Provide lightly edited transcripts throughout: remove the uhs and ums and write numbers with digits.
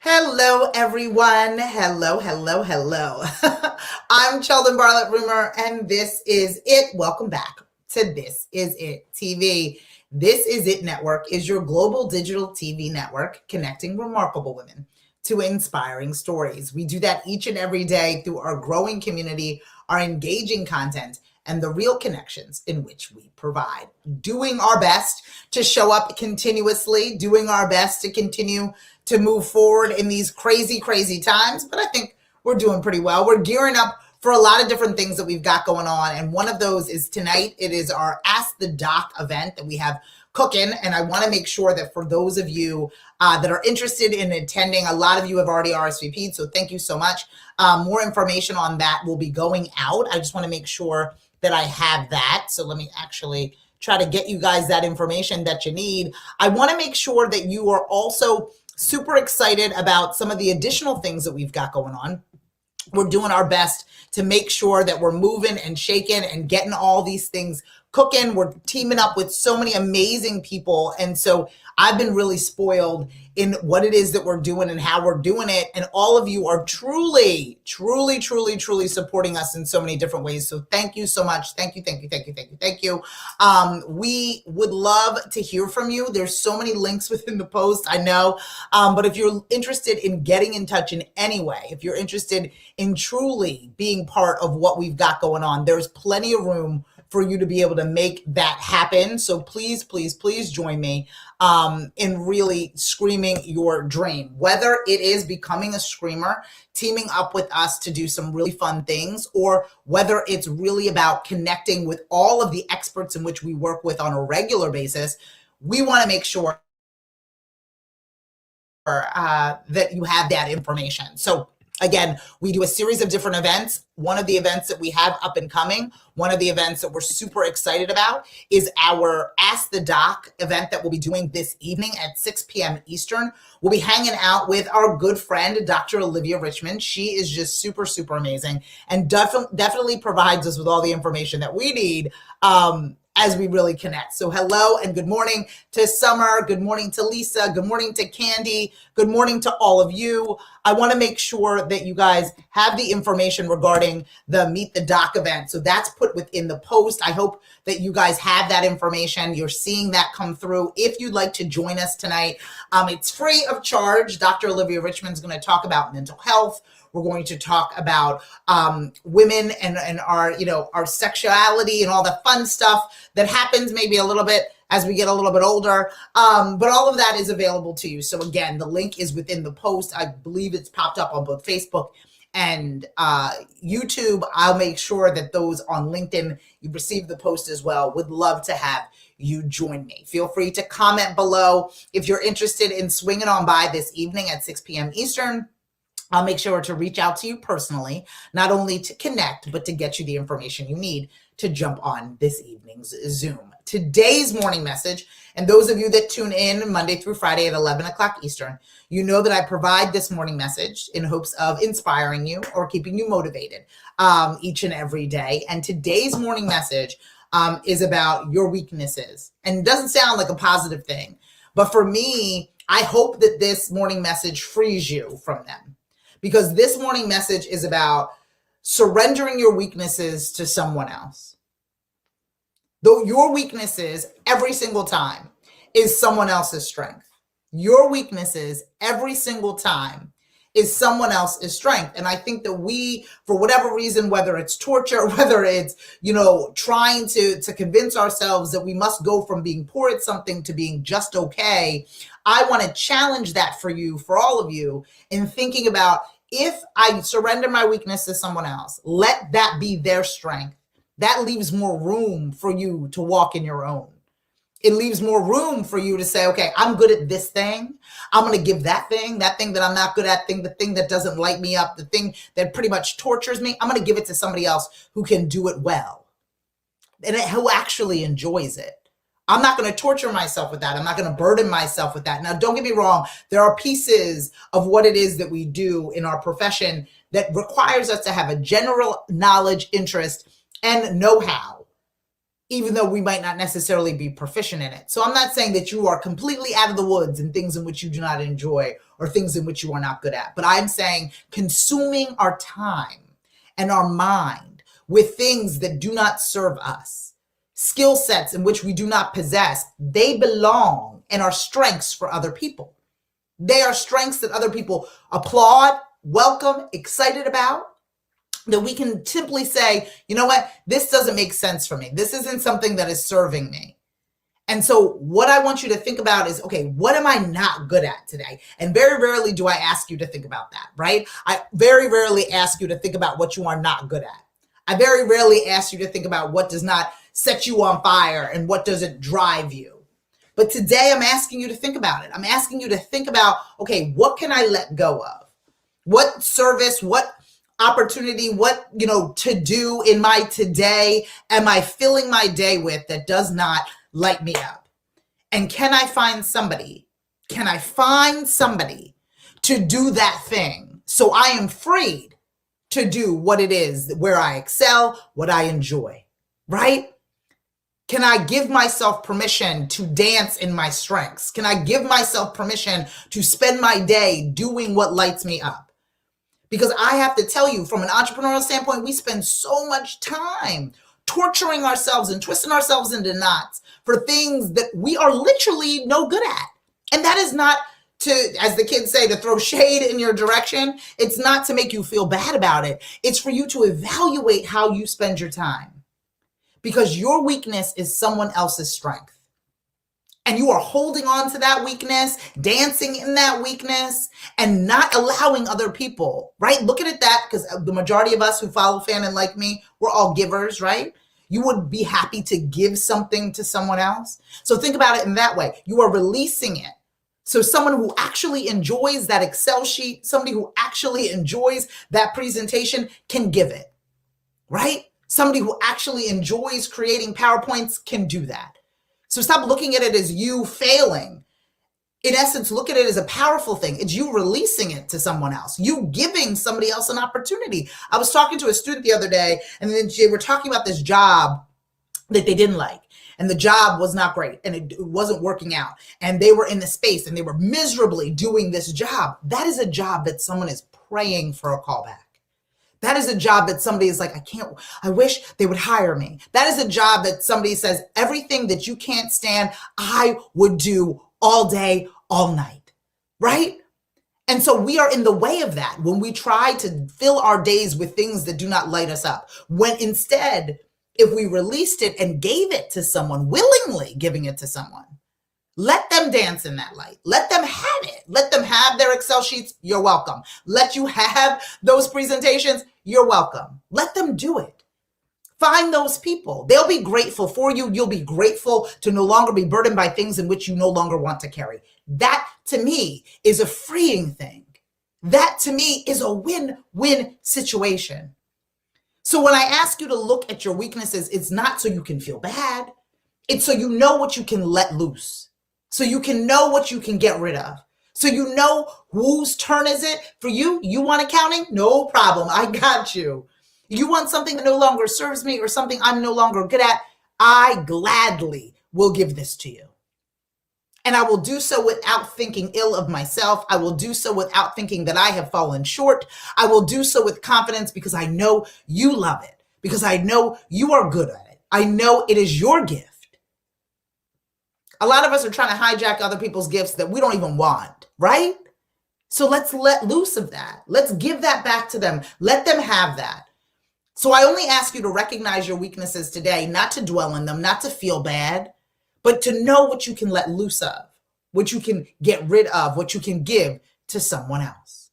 Hello, everyone. Hello, hello, hello. I'm Sheldon Bartlett Rumor, and this is it. Welcome back to This Is It TV. This Is It Network is your global digital TV network connecting remarkable women to inspiring stories. We do that each and every day through our growing community, our engaging content, and the real connections in which we provide. Doing our best to show up continuously, doing our best to continue to move forward in these crazy, crazy times. But I think we're doing pretty well. We're gearing up for a lot of different things that we've got going on. And one of those is tonight. It is our Ask the Doc event that we have cooking. And I want to make sure that for those of you that are interested in attending, a lot of you have already RSVP'd. So thank you so much. More information on that will be going out. I just want to make sure that I have that. So let me actually try to get you guys that information that you need. I want to make sure that you are also super excited about some of the additional things that we've got going on. We're doing our best to make sure that we're moving and shaking and getting all these things cooking. We're teaming up with so many amazing people. And so I've been really spoiled in what it is that we're doing and how we're doing it. And all of you are truly, truly, truly, truly supporting us in so many different ways. So thank you so much. Thank you, thank you, thank you, thank you, thank you. We would love to hear from you. There's so many links within the post, I know. But if you're interested in getting in touch in any way, if you're interested in truly being part of what we've got going on, there's plenty of room for you to be able to make that happen. So please, please, please join me in really screaming your dream, whether it is becoming a screamer, teaming up with us to do some really fun things, or whether it's really about connecting with all of the experts in which we work with on a regular basis. We want to make sure that you have that information. So again, we do a series of different events. One of the events that we have up and coming, one of the events that we're super excited about is our Ask the Doc event that we'll be doing this evening at 6 p.m. Eastern. We'll be hanging out with our good friend, Dr. Olivia Richmond. She is just super, super amazing and definitely provides us with all the information that we need as we really connect. So hello and good morning to Summer. Good morning to Lisa. Good morning to Candy. Good morning to all of you. I want to make sure that you guys have the information regarding the Meet the Doc event. So that's put within the post. I hope that you guys have that information. You're seeing that come through. If you'd like to join us tonight, it's free of charge. Dr. Olivia Richmond is going to talk about mental health. We're going to talk about women and our, our sexuality and all the fun stuff that happens maybe a little bit as we get a little bit older. But all of that is available to you. So again, the link is within the post. I believe it's popped up on both Facebook and YouTube. I'll make sure that those on LinkedIn, you receive the post as well. Would love to have you join me. Feel free to comment below if you're interested in swinging on by this evening at 6 p.m. Eastern. I'll make sure to reach out to you personally, not only to connect, but to get you the information you need to jump on this evening's Zoom. Today's morning message, and those of you that tune in Monday through Friday at 11 o'clock Eastern, you know that I provide this morning message in hopes of inspiring you or keeping you motivated each and every day. And today's morning message is about your weaknesses. And it doesn't sound like a positive thing, but for me, I hope that this morning message frees you from them. Because this morning message is about surrendering your weaknesses to someone else. Though your weaknesses every single time is someone else's strength. Your weaknesses every single time is someone else's strength. And I think that we, for whatever reason, whether it's torture, whether it's, trying to convince ourselves that we must go from being poor at something to being just okay, I want to challenge that for you, for all of you, in thinking about, if I surrender my weakness to someone else, let that be their strength. That leaves more room for you to walk in your own. It leaves more room for you to say, okay, I'm good at this thing. I'm going to give that thing that I'm not good at, the thing that doesn't light me up, the thing that pretty much tortures me. I'm going to give it to somebody else who can do it well and who actually enjoys it. I'm not going to torture myself with that. I'm not going to burden myself with that. Now, don't get me wrong. There are pieces of what it is that we do in our profession that requires us to have a general knowledge, interest, and know-how. even though we might not necessarily be proficient in it. So I'm not saying that you are completely out of the woods in things in which you do not enjoy or things in which you are not good at. But I'm saying consuming our time and our mind with things that do not serve us, skill sets in which we do not possess, they belong and are strengths for other people. They are strengths that other people applaud, welcome, excited about, that we can simply say, you know what, this doesn't make sense for me. This isn't something that is serving me. And so what I want you to think about is, okay, what am I not good at today? And very rarely do I ask you to think about that, right? I very rarely ask you to think about what you are not good at. I very rarely ask you to think about what does not set you on fire and what doesn't drive you. But today I'm asking you to think about it. I'm asking you to think about, okay, what can I let go of? What service, what opportunity, what, to do in my today am I filling my day with that does not light me up? And can I find somebody to do that thing so I am freed to do what it is where I excel, what I enjoy, right? Can I give myself permission to dance in my strengths? Can I give myself permission to spend my day doing what lights me up? Because I have to tell you, from an entrepreneurial standpoint, we spend so much time torturing ourselves and twisting ourselves into knots for things that we are literally no good at. And that is not to, as the kids say, to throw shade in your direction. It's not to make you feel bad about it. It's for you to evaluate how you spend your time. Because your weakness is someone else's strength. And you are holding on to that weakness, dancing in that weakness, and not allowing other people, right? Look at it that, because the majority of us who follow Fan and like me, we're all givers, right? You would be happy to give something to someone else. So think about it in that way. You are releasing it. So someone who actually enjoys that Excel sheet, somebody who actually enjoys that presentation can give it, right? Somebody who actually enjoys creating PowerPoints can do that. So stop looking at it as you failing. In essence, look at it as a powerful thing. It's you releasing it to someone else, you giving somebody else an opportunity. I was talking to a student the other day, and then they were talking about this job that they didn't like. And the job was not great, and it wasn't working out. And they were in the space, and they were miserably doing this job. That is a job that someone is praying for a callback. That is a job that somebody is like, I wish they would hire me. That is a job that somebody says, everything that you can't stand, I would do all day, all night, right? And so we are in the way of that when we try to fill our days with things that do not light us up. When instead, if we released it and gave it to someone, willingly giving it to someone, let them dance in that light. Let them have it. Let them have their Excel sheets. You're welcome. Let you have those presentations. You're welcome. Let them do it. Find those people. They'll be grateful for you. You'll be grateful to no longer be burdened by things in which you no longer want to carry. That, to me, is a freeing thing. That, to me, is a win-win situation. So when I ask you to look at your weaknesses, it's not so you can feel bad. It's so you know what you can let loose. So you can know what you can get rid of. So you know whose turn is it for you? You want accounting? No problem. I got you. You want something that no longer serves me or something I'm no longer good at? I gladly will give this to you. And I will do so without thinking ill of myself. I will do so without thinking that I have fallen short. I will do so with confidence because I know you love it, because I know you are good at it. I know it is your gift. A lot of us are trying to hijack other people's gifts that we don't even want, right? So let's let loose of that. Let's give that back to them. Let them have that. So I only ask you to recognize your weaknesses today, not to dwell in them, not to feel bad, but to know what you can let loose of, what you can get rid of, what you can give to someone else.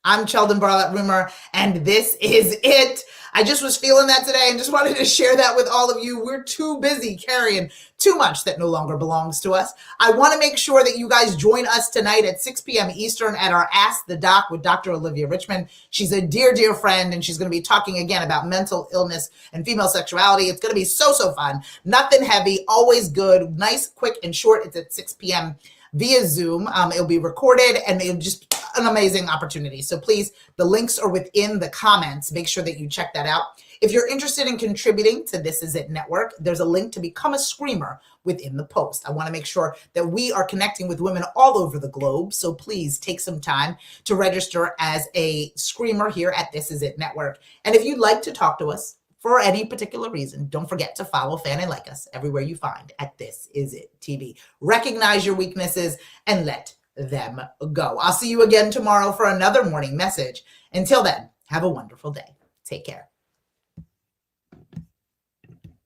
I'm Cheldon Bartlett-Rimmer, and this is it. I just was feeling that today and just wanted to share that with all of you. We're too busy carrying too much that no longer belongs to us. I want to make sure that you guys join us tonight at 6 p.m. Eastern at our Ask the Doc with Dr. Olivia Richmond. She's a dear, dear friend, and she's going to be talking again about mental illness and female sexuality. It's going to be so fun. Nothing heavy, always good, nice, quick, and short. It's at 6 p.m. via Zoom. It'll be recorded, and it'll just an amazing opportunity. So please, the links are within the comments. Make sure that you check that out. If you're interested in contributing to This Is It Network, there's a link to become a screamer within the post. I want to make sure that we are connecting with women all over the globe. So please take some time to register as a screamer here at This Is It Network. And if you'd like to talk to us for any particular reason, don't forget to follow, fan, and like us everywhere you find at This Is It TV. Recognize your weaknesses and let them go. I'll see you again tomorrow for another morning message. Until then, have a wonderful day. Take care.